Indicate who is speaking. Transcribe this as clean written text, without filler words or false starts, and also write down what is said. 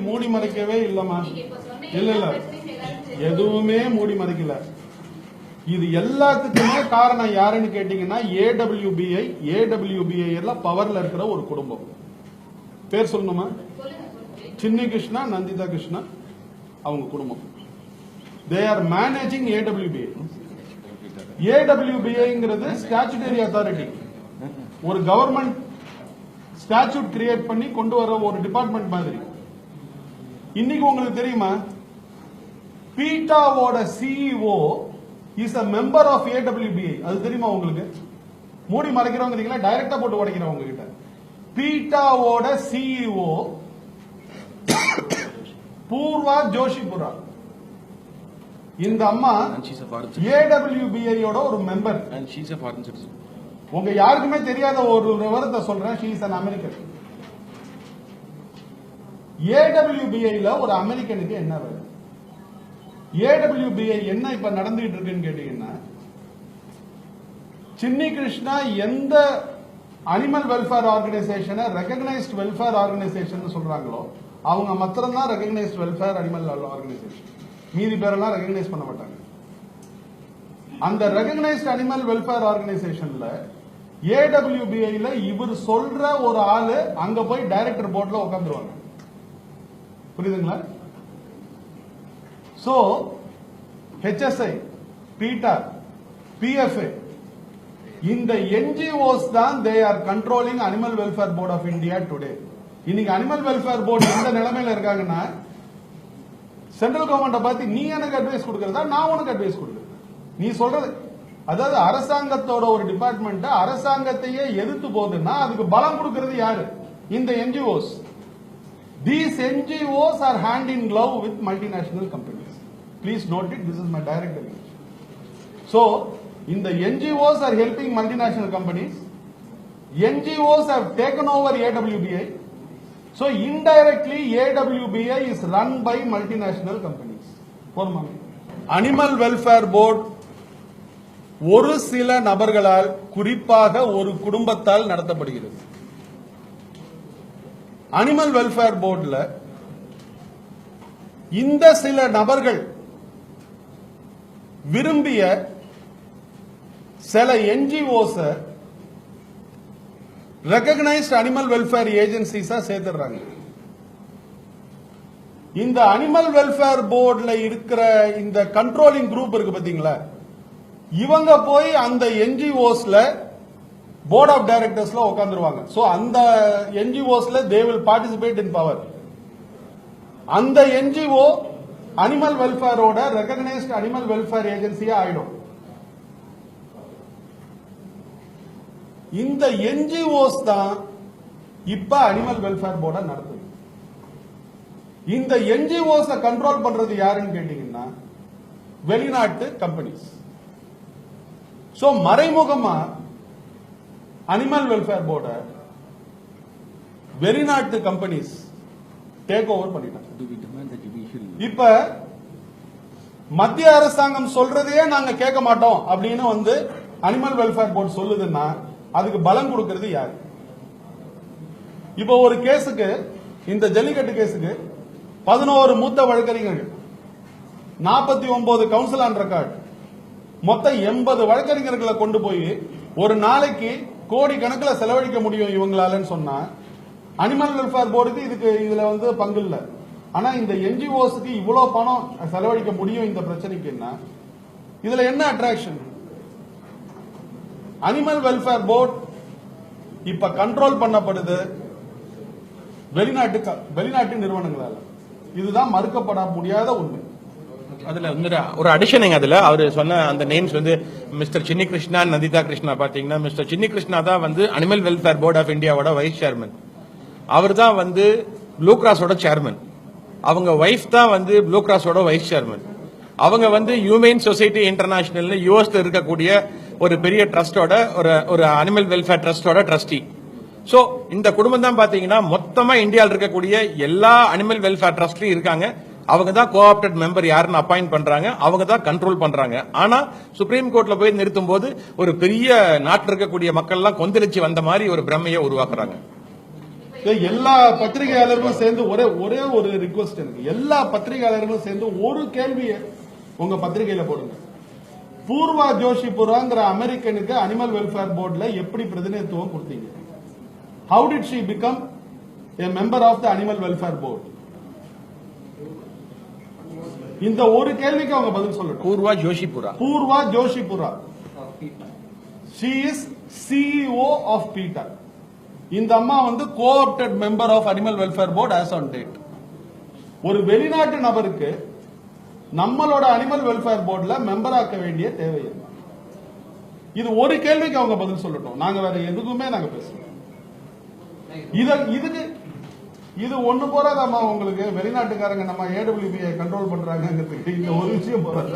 Speaker 1: மூடி மறைக்கவே இல்லமா? இல்ல இல்ல, எதுவுமே மூடி மறைக்கல. இது எல்லாத்துக்குமே காரணம் யாருன்னு கேட்டீங்கன்னா ஏடபிள்யூபிஐ எல்லாம் பவர்ல இருக்கிற ஒரு குடும்பம். பேர் சொல்லணுமா? சின்னி கிருஷ்ணா, நந்திதா கிருஷ்ணா, அவங்க குடும்பம். They are managing AWBI. AWBIங்கிறது ஸ்டாச்சுட்டரி அத்தாரிட்டி, ஒரு கவர்மெண்ட் ஸ்டாச்சுட் கிரியேட் பண்ணி கொண்டு வர ஒரு டிபார்ட்மெண்ட் மாதிரி. இன்னைக்கு உங்களுக்கு தெரியுமா, பீட்டாவோட CEO is a member of AWBI. அது தெரியுமா உங்களுக்கு? மூடி மறைக்கிறவங்க டைரக்டா போட்டு உடைக்கிறவங்க கிட்ட. பீட்டாவோட சிஇஓ பூர்வா ஜோஷிபுரா, இந்த அம்மா AWBI யோட ஒரு மெம்பர். உங்க யாருக்குமே தெரியாத ஒரு விவரத்தை சொல்றேன். she is an American. AWBI ல ஒரு அமெரிக்கனுக்கு என்ன வேலை? AWBI என்ன இப்ப நடந்துட்டு இருக்குன்னு கேட்டீங்கன்னா, சின்னி கிருஷ்ணா எந்த அனிமல் வெல்ஃபேர் ஆர்கனைசேஷனை ரெகக்னைஸ்ட் வெல்ஃபேர் ஆர்கனைசேஷன் சொல்றாங்களோ அவங்க மாத்திரம் தான் ரெகக்னைஸ்ட் வெல்ஃபேர் அனிமல் ஆர்கனைசேஷன். மீதி பேரெல்லாம் ரெகக்னைஸ் பண்ண மாட்டாங்க. அந்த ரெகக்னைஸ்ட் அனிமல் வெல்ஃபேர் ஆர்கனைசேஷன்ல AWBI ல இவர் சொல்ற ஒரு ஆளு அங்க போய் டைரக்டர் போர்ட்ல உட்கார்ந்துருவாங்க. புரியுதுங்களா? சோ HSI, PETA, PFA இந்த NGOs தான் they are controlling Animal Welfare Board of India today. இன்னைக்கு அனிமல் வெல்ஃபேர் போர்டு எந்த நிலைமையில இருக்காங்கன்னா, சென்ட்ரல் கவர்மெண்ட்டை பார்த்து நீ எனக்கு அட்வைஸ் கொடுக்கறதா நான் உனக்கு அட்வைஸ் கொடுக்கறதா? நீ சொல்றது, அதாவது அரசாங்கத்தோட ஒரு டிபார்ட்மெண்ட் அரசாங்கத்தையே எதிர்த்து போகுதுன்னா அதுக்கு பலம் கொடுக்கிறது யாரு? இந்த NGOs. These NGOs are hand in glove with multinational companies. Please note it, this is my direct evidence. So, in the NGOs are helping multinational companies. NGOs have taken over AWBI. So indirectly AWBI is run by multinational companies. Animal Welfare Board ஒரு சில நபர்களால், குறிப்பாக ஒரு குடும்பத்தால் நடத்தப்படுகிறது. Animal welfare போர்டுல இந்த சில நபர்கள் விரும்பிய சில NGOs ரெகக்னைஸ்ட் அனிமல் வெல்ஃபேர் ஏஜென்சிஸா சேர்த்துறாங்க. இந்த அனிமல் வெல்ஃபேர் போர்டுல இருக்கிற இந்த கண்ட்ரோலிங் குரூப் இருக்கு பாத்தீங்களா, இவங்க போய் அந்த NGOsல போர்ட் ஆஃப் டைரக்டர்ஸ்ல உட்கார்ந்துருவாங்க. சோ அந்த NGOsல they will participate in power. அந்த NGO அனிமல் வெல்ஃபேரோட ரெகக்னைஸ்ட் அனிமல் வெல்ஃபேர் ஏஜென்சியா ஆயிடும். இந்த NGOs தான் இப்ப அனிமல் வெல்ஃபேர் போர்டை நடத்துது. இந்த NGOs கண்ட்ரோல் பண்றது யாருன்னு கேட்டீங்கன்னா வெளிநாட்டு கம்பெனிஸ். சோ மறைமுகமா அனிமல் வெல்ஃபேர் போர்டை வெளிநாட்டு கம்பெனிஸ் டேக் ஓவர் பண்ணிட்டாங்க. இப்ப மத்திய அரசாங்கம் சொல்றதையே நாங்க கேட்க மாட்டோம் அப்படின்னு வந்து அனிமல் வெல்ஃபேர் போர்டு சொல்லுதுன்னா அதுக்கு பலம் கொடுக்கிறது யாரு? இப்ப ஒரு கேஸுக்கு, இந்த ஜல்லிக்கட்டு கேஸுக்கு 11 மூத்த வழக்கறிஞர்கள், 49 கவுன்சில் ஆன் ரெக்கார்ட், மொத்தம் 80 வழக்கறிஞர்களை கொண்டு போய் ஒரு நாளைக்கு கோடி கணக்கில் செலவழிக்க முடியும் இவங்களாலன்னு சொன்னா அனிமல் வெல்ஃபேர் போர்டுக்கு இதுல வந்து பங்கு இல்ல. ஆனா இந்த NGOsக்கு இவ்வளவு பணம் செலவழிக்க முடியும் இந்த பிரச்சனைக்கு. என்ன இதுல என்ன அட்ராக்ஷன்? அனிமல் வெல்ஃபேர் போர்டு இப்ப கண்ட்ரோல் பண்ணப்படுது வெளிநாட்டு நிறுவனங்களால. இதுதான் மறுக்கப்பட முடியாத உண்மை.
Speaker 2: அதுல ஒரு அடிஷன் அதுல அவர் சொன்ன அந்த நேம்ஸ் வந்து மிஸ்டர் சின்னி கிருஷ்ணா, நந்திதா கிருஷ்ணா. பாத்தீங்கன்னா மிஸ்டர் சின்னி கிருஷ்ணா தான் வந்து அனிமல் வெல்ஃபேர் போர்ட் ஆஃப் இந்தியாவோட வைஸ் சேர்மன். அவர் தான் வந்து ப்ளூ கிராஸோட சேர்மன். அவங்க வைஃப் தான் வந்து ப்ளூ கிராஸோட வைஸ் சேர்மன். அவங்க வந்து ஹியூமன் சொசைட்டி இன்டர்நேஷனல் யூஎஸ்ல இருக்கக்கூடிய ஒரு பெரிய ட்ரஸ்டோட ஒரு அனிமல் வெல்ஃபேர் ட்ரஸ்டோட ட்ரஸ்டி. சோ இந்த குடும்பம் தான் பாத்தீங்கன்னா மொத்தமா இந்தியாவில் இருக்கக்கூடிய எல்லா அனிமல் வெல்ஃபேர் ட்ரஸ்ட்லயும் இருக்காங்க. அவங்க தான் கோஆப்டட் மெம்பர் யாருன்னு அப்பாயிண்ட் பண்றாங்க, அவங்க தான் கண்ட்ரோல் பண்றாங்க. ஆனா சுப்ரீம் கோர்ட்ல போய் நிறுத்தும் போது ஒரு பெரிய நாட்டில் இருக்கக்கூடிய மக்கள் எல்லாம் கொந்தளிச்சு வந்த மாதிரி ஒரு பிரமையை உருவாக்குறாங்க.
Speaker 1: எல்லா பத்திரிகையாளர்களும் சேர்ந்து ஒரே ஒரு ரிக்வெஸ்ட் இருக்கு. எல்லா பத்திரிகையாளர்களும் சேர்ந்து ஒரு கேள்வியை உங்க பத்திரிகையில போடுங்க. பூர்வா ஜோஷிபுராங்கிற அமெரிக்கனுக்கு அனிமல் வெல்ஃபேர் போர்டுல எப்படி பிரதிநிதித்துவம் கொடுத்தீங்க? How did she become a member of the animal welfare board? இந்த ஒரு கேள்விக்கு அவங்க பதில் சொல்லட்டும். Purva Joshipura she is CEO of PETA. இந்த அம்மா வந்து co-opted member of animal welfare board as on date. ஒரு வெளிநாட்டு நபருக்கு நம்மளோட அனிமல் வெல்ஃபேர் போர்டுல மெம்பர் ஆக்க வேண்டிய தேவை என்ன? இது ஒரு கேள்விக்கு அவங்க பதில் சொல்லட்டும். நாங்க வேற எதுக்குமே நாங்க பேசுறோம். இதுக்கு இது ஒண்ணு போறாதாமா உங்களுக்கு? வெளிநாட்டுக்காரங்க நம்ம AWB கண்ட்ரோல் பண்றாங்கிறதுக்கு இந்த ஒரு விஷயம் போறாது.